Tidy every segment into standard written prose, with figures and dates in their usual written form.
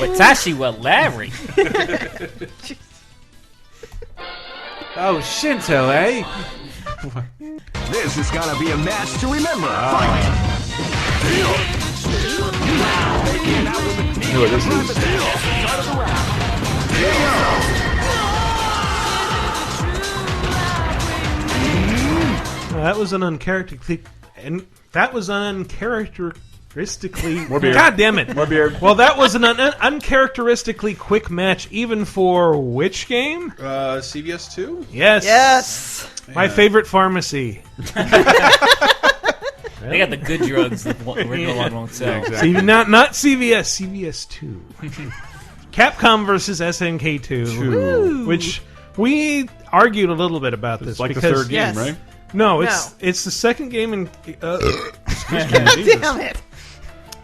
Watashi wa Larry. Oh, Shinto, eh? This is gonna be a match to remember. You know what this is? That was an uncharacteristically. More beer. God damn it! More beer. Well, that was an uncharacteristically quick match, even for which game? CVS 2? Yes. Yes. My favorite pharmacy. They got the good drugs that regular one won't sell. Yeah, exactly. Not CVS. CVS 2. Capcom versus SNK 2, which we argued a little bit about this. It's like because, the third game, Yes. right? No, it's the second game in. Excuse me, Jesus. Damn it.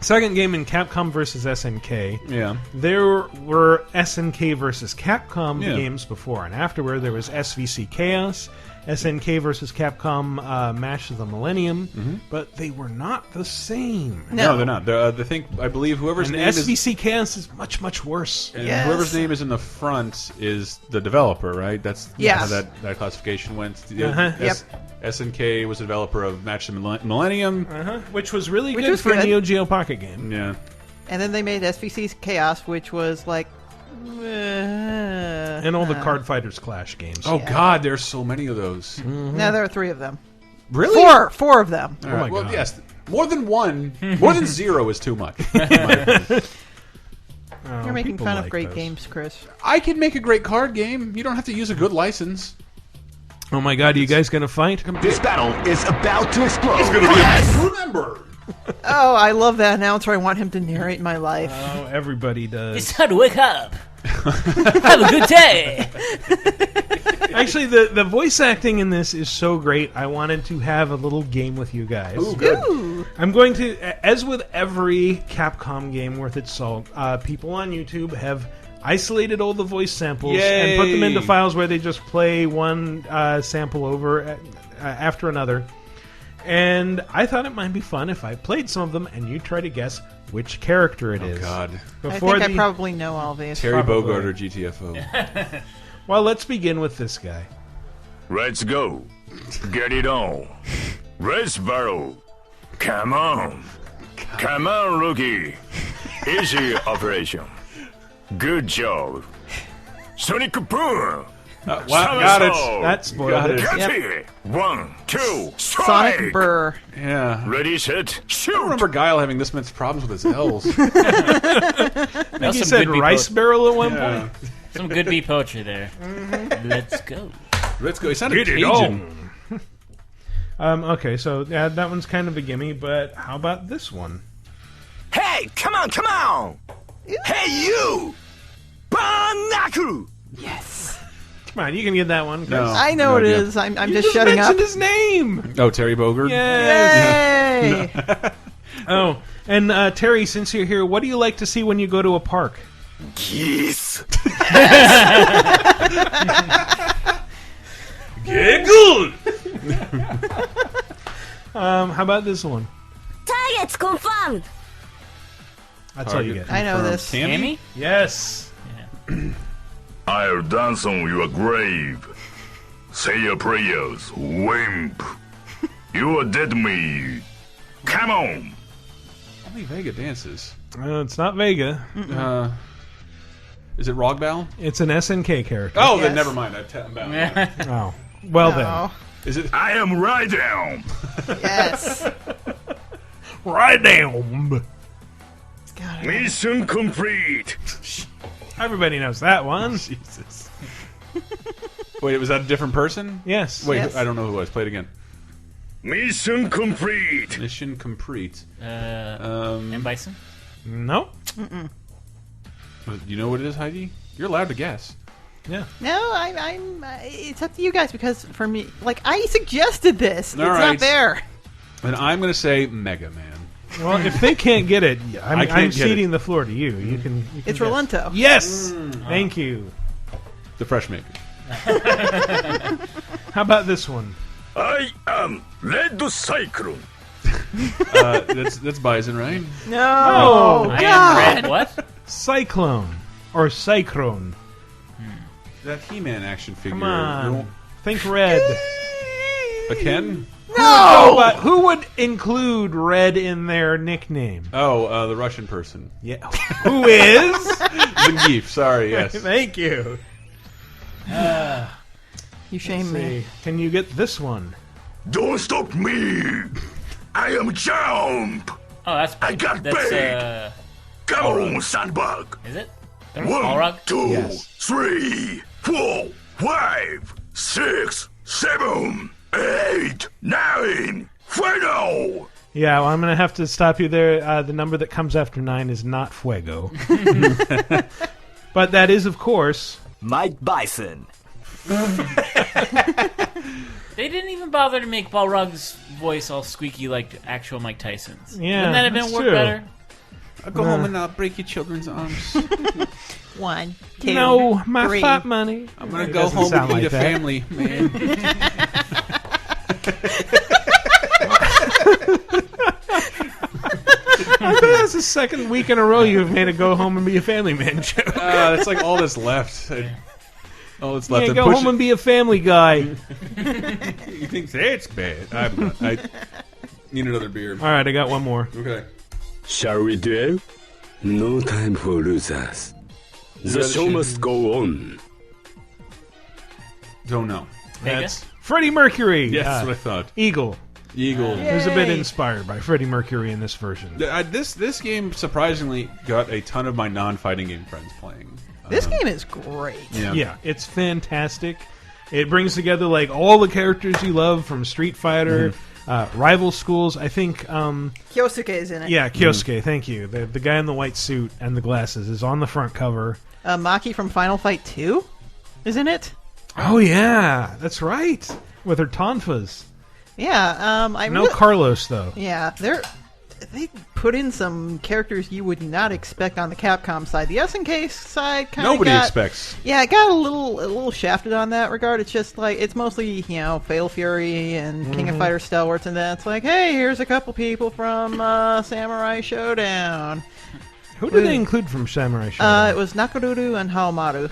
Second game in Capcom versus SNK. Yeah. There were SNK versus Capcom Yeah. games before, and afterward there was SVC Chaos, SNK versus Capcom Match of the Millennium, but they were not the same. No, they're not. I believe whoever's And name is... SVC Chaos is much, much worse. And Yes. whoever's name is in the front is the developer, right? That's Yes. how that classification went. Yep. SNK was the developer of Match of the Millennium. Which was really Which good was for a good. Neo Geo Pocket game. Yeah. And then they made SVC's Chaos, which was like... And all the Card Fighters Clash games. Oh, God, there's so many of those. No, there are 3 of them. Really? Four of them. All right. my Well, God. yes. More than one, more than 0 is too much. You're making people fun of like great those. games, Chris. I can make a great card game. You don't have to use a good license. Oh my God, are you guys gonna fight? This battle is about to explode. Remember. Oh, I love that announcer. I want him to narrate my life. Oh, everybody does. It's time to wake up. Have a good day. Actually, the voice acting in this is so great. I wanted to have a little game with you guys. Ooh, good. Ooh. I'm going to, as with every Capcom game worth its salt, people on YouTube have isolated all the voice samples and put them into Yay. files where they just play one sample over after another. And I thought it might be fun if I played some of them and you try to guess which character it is. Oh, God. I think I probably know all these. Terry Probably. Bogard or GTFO. Well, let's begin with this guy. Let's go. Get it on. Let's battle. Come on. Come on, rookie. Easy operation. Good job. Sonic Boom. Got it. That spoiled Got it. it. Catch it. 1, 2, strike. Sonic Burr. Yeah. Ready, set, I don't shoot. remember Guile having this much problems with his L's. I think he said rice barrel at one point. Some good beat poetry there. Let's go. Let's go. He sounded Get it Cajun. Okay, so yeah, that one's kind of a gimme, but how about this one? Hey, come on, come on! Hey, you! Banaku! Yes. Come on, you can get that one. Chris. No. I know No it idea. is. I'm You just shutting up. mentioned his name. Oh, Terry Bogard? Yes. Yay! Oh, and Terry, since you're here, what do you like to see when you go to a park? Yes! Get good. How about this one? Targets confirmed. That's all you get. I know this. Tammy? Yes. I'll dance on your grave. Say your prayers, wimp. You are dead to me. Come on. Only Vega dances. It's not Vega. Is it Rogbal? It's an SNK character. Oh, Yes. then never mind. I'm bound. Oh. Well No. Is it? I am right down. Yes. then. Right down. God, Mission complete. Everybody knows that one. Jesus. Wait, was that a different person? Yes. Wait, Yes. I don't know who it was. Play it again. Mission complete. Mission complete. And Bison? No. You know what it is, Heidi? You're allowed to guess. Yeah. No, I'm. It's up to you guys because for me, like I suggested this. All it's right. not there. And I'm going to say Mega Man. Well, if they can't get it, I can't I'm get ceding the floor to you. You can It's guess. Rolento. Yes. Thank you. The Fresh Maker. How about this one? I am Red Cyclone. That's Bison, right? No. I God. am red. What? Cyclone. Or Cyclone. That He-Man action figure. Come on. No. Think red. A Ken? No! But who would include red in their nickname? Oh, the Russian person. Yeah. Who is? Zangief, sorry, yes. Thank you. You shame me. See. Can you get this one? Don't stop me! I am Jump! Oh, that's I got that's big. Come on, Sandbug! is it? Balrog? 1, 2, Yes. 3, 4, 5, 6, 7, 8, 9, final! Yeah, well, I'm going to have to stop you there. The number that comes after 9 is not Fuego. But that is, of course... Mike Bison. They didn't even bother to make Balrog's voice all squeaky like actual Mike Tyson's. Yeah, Wouldn't that have that's been work true. better? I'll go home and I'll break your children's arms. 1, 2, No, my 3. fat money. I'm gonna It go doesn't home sound and eat like a that. family, man. That's the second week in a row you've made a go home and be a family man joke. That's like all that's left. All that's left. Yeah, And go push home it- and be a family guy. You think that's bad? I'm not. I need another beer. All right, I got one more. Okay. Shall we duel? No time for losers. The show must go on. Don't know. Vegas? Freddie Mercury. Yes, that's what I thought. Eagle. Eagle. Who's a bit Yay. inspired by Freddie Mercury in this version. This game surprisingly got a ton of my non-fighting game friends playing. This game is great. Yeah, it's fantastic. It brings together like all the characters you love from Street Fighter, rival schools. I think, Kyosuke is in it. yeah, Kyosuke. Thank you. The guy in the white suit and the glasses is on the front cover. Maki from Final Fight 2 is in it. Oh yeah, that's right. With her tonfas. Yeah, I No really- Carlos though. Yeah, they put in some characters you would not expect on the Capcom side. The SNK side kind of Nobody expects. Yeah, it got a little shafted on that regard. It's just like it's mostly Fatal Fury and King of Fighters stalwarts, and then it's like, hey, here's a couple people from Samurai Showdown. Who did they include from Samurai Shodown? It was Nakoruru and Haomaru.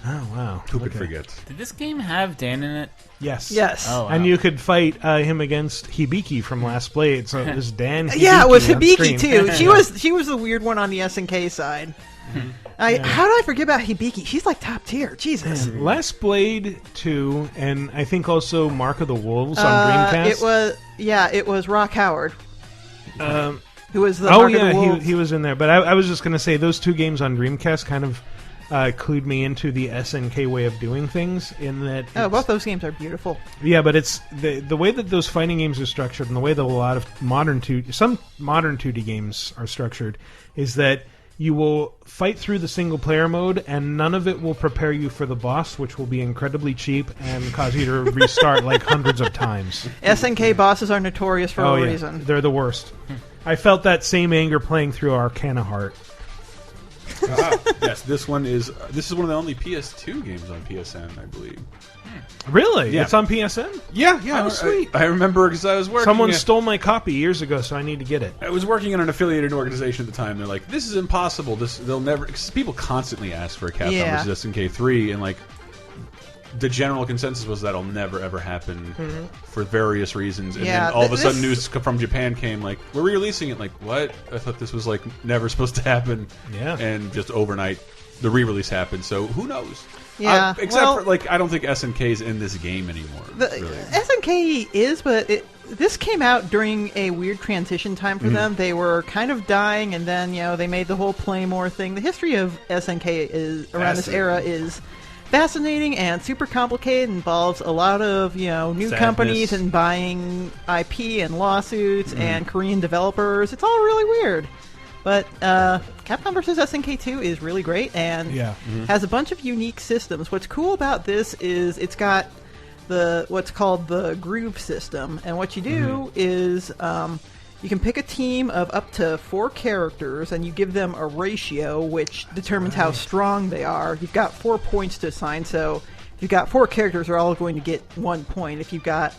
Oh wow, Who could Okay. forget? Did this game have Dan in it? Yes. Yes. Oh, wow. And you could fight him against Hibiki from Last Blade. So it was Dan. Hibiki Yeah, it was on Hibiki screen. too. She was the weird one on the SNK side. How did I forget about Hibiki? She's like top tier. Jesus. Last Blade 2, and I think also Mark of the Wolves on Dreamcast. It was Rock Howard. Who was the Oh Mark of yeah, the Wolves. he was in there. But I was just going to say those two games on Dreamcast kind of clued me into the SNK way of doing things. In that, Oh, both those games are beautiful. yeah, but it's the way that those fighting games are structured, and the way that a lot of some modern 2D games are structured, is that you will fight through the single player mode, and none of it will prepare you for the boss, which will be incredibly cheap and cause you to restart like hundreds of times. SNK bosses are notorious for a yeah. reason. They're the worst. I felt that same anger playing through Arcana Heart. Yes, this is one of the only PS2 games on PSN, I believe. Really? Yeah. It's on PSN? Yeah, Oh, sweet. I remember because I was working. Someone stole my copy years ago, so I need to get it. I was working in an affiliated organization at the time. They're like, "This is impossible. They'll never." Cause people constantly ask for a Capcom Yeah. versus SNK 3, and like the general consensus was that'll never ever happen for various reasons. And Yeah, then all of a sudden, this- news from Japan came like, "We're re-releasing it." Like, what? I thought this was like never supposed to happen. Yeah. and just overnight, the re-release happened. So who knows? Yeah, except well- for like, I don't think SNK's in this game anymore. The really. SNK is, but this came out during a weird transition time for them. They were kind of dying, and then they made the whole play more thing. The history of SNK is around this era is fascinating and super complicated. Involves a lot of new Sadness. companies and buying IP and lawsuits and Korean developers. It's all really weird. But Capcom vs. SNK 2 is really great and has a bunch of unique systems. What's cool about this is it's got what's called the groove system, and what you do is you can pick a team of up to 4 characters, and you give them a ratio which determines how strong they are. You've got 4 points to assign, so if you've got 4 characters, they're all going to get 1 point. If you've got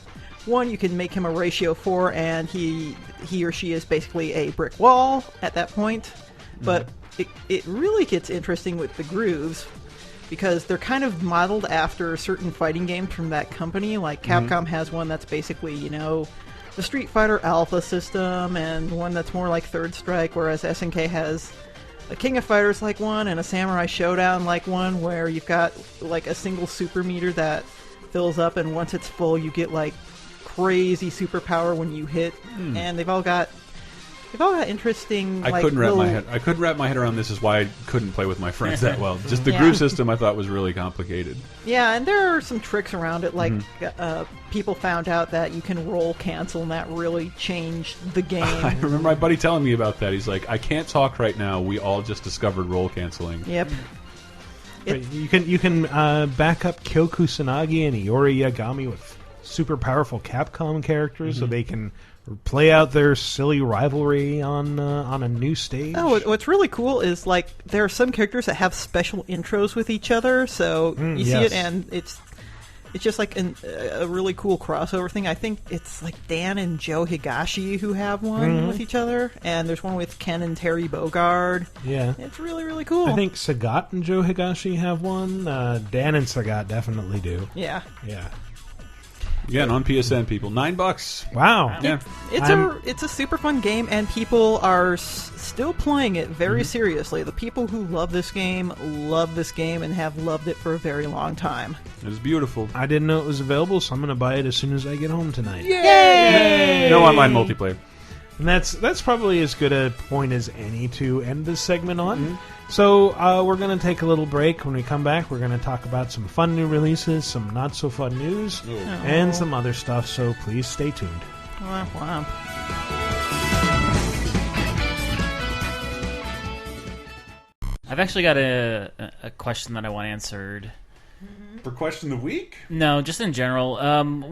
1, you can make him a ratio 4, and he or she is basically a brick wall at that point. but it really gets interesting with the grooves, because they're kind of modeled after certain fighting games from that company. Like Capcom has one that's basically, the Street Fighter Alpha system, and one that's more like Third Strike, whereas SNK has a King of Fighters like one and a Samurai Showdown like one, where you've got like a single super meter that fills up, and once it's full you get like crazy superpower when you hit. And they've all got interesting. I couldn't wrap my head around this. Is why I couldn't play with my friends that well. Just the groove system I thought was really complicated. Yeah, and there are some tricks around it. Like people found out that you can roll cancel, and that really changed the game. I remember my buddy telling me about that. He's like, "I can't talk right now. We all just discovered roll canceling." Yep. You can back up Kyo Kusanagi and Iori Yagami with super powerful Capcom characters, so they can play out their silly rivalry on a new stage. Oh, what's really cool is like there are some characters that have special intros with each other, so you see it, and it's just like a really cool crossover thing. I think it's like Dan and Joe Higashi who have one with each other, and there's one with Ken and Terry Bogard. Yeah, it's really, really cool. I think Sagat and Joe Higashi have one. Dan and Sagat definitely do. Yeah. Yeah, and on PSN, people, $9. Wow. Yeah, it's a super fun game, and people are still playing it very seriously. The people who love this game and have loved it for a very long time. It was beautiful. I didn't know it was available, so I'm going to buy it as soon as I get home tonight. Yay! No online multiplayer. And that's probably as good a point as any to end this segment on. So we're going to take a little break. When we come back, we're going to talk about some fun new releases, some not so fun news, and some other stuff. So please stay tuned. Womp womp. I've actually got a question that I want answered. For question of the week? No, just in general.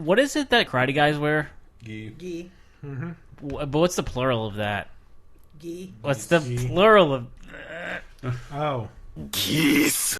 What is it that karate guys wear? Gi. But what's the plural of that? Gi. What's the plural of... Oh. Kiss.